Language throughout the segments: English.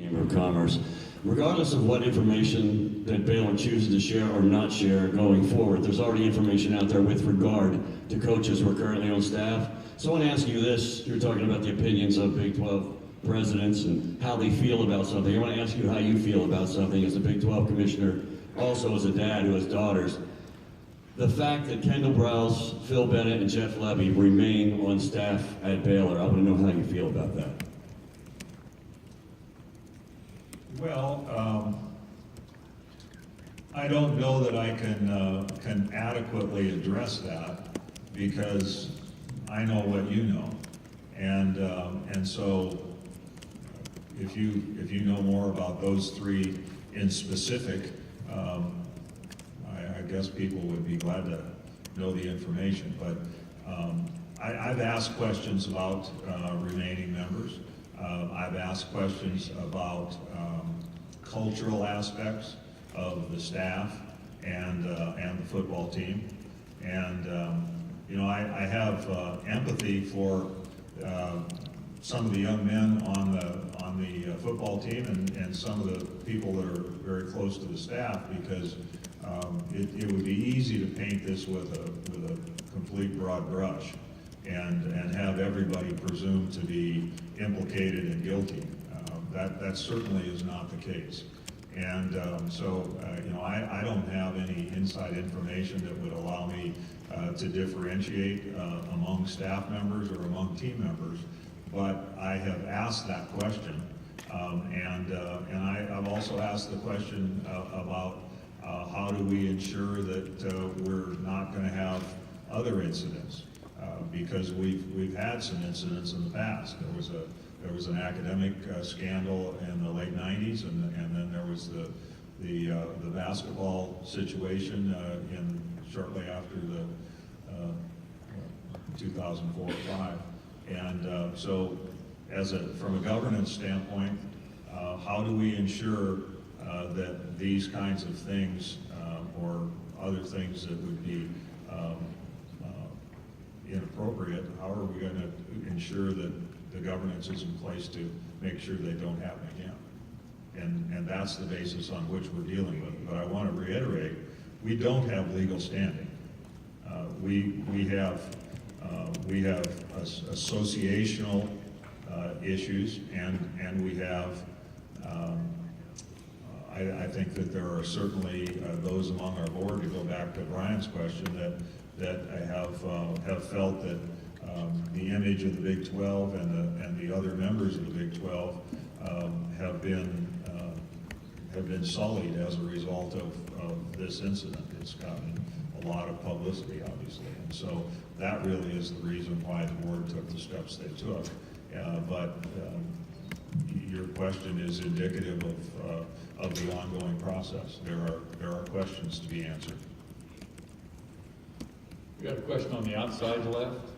Chamber of Commerce. Regardless of what information that Baylor chooses to share or not share going forward, there's already information out there with regard to coaches who are currently on staff. So I want to ask you this. You're talking about the opinions of Big 12 presidents and how they feel about something. I want to ask you how you feel about something as a Big 12 commissioner, also as a dad who has daughters. The fact that Kendall Briles, Phil Bennett, and Jeff Levy remain on staff at Baylor, I want to know how you feel about that. Well, I don't know that I can adequately address that because I know what you know, and so if you know more about those three in specific, I guess people would be glad to know the information. But I've asked questions about remaining members. I've asked questions about cultural aspects of the staff and the football team, and you know, I have empathy for some of the young men on the football team and some of the people that are very close to the staff, because it would be easy to paint this with a complete broad brush and have everybody presumed to be implicated and guilty. That certainly is not the case. And so, you know, I don't have any inside information that would allow me to differentiate among staff members or among team members, but I have asked that question, and I've also asked the question about how do we ensure that we're not going to have other incidents, because we've had some incidents in the past. There was an academic scandal in the late '90s, and then there was the basketball situation shortly after the 2004-05. And so, from a governance standpoint, how do we ensure that these kinds of things or other things that would be inappropriate, how are we going to ensure that the governance is in place to make sure they don't happen again? And that's the basis on which we're dealing with. But I want to reiterate, we don't have legal standing. We have associational issues, and we have, I think that there are certainly those among our board, to go back to Brian's question, that have felt that the image of the Big 12 and the other members of the Big 12 have been sullied as a result of this incident. It's gotten a lot of publicity, obviously, and so that really is the reason why the board took the steps they took. But your question is indicative of the ongoing process. There are questions to be answered. We got a question on the outside left.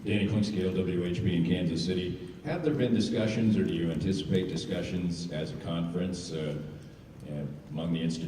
Danny Klingscale, WHB in Kansas City. Have there been discussions, or do you anticipate discussions as a conference among the institutions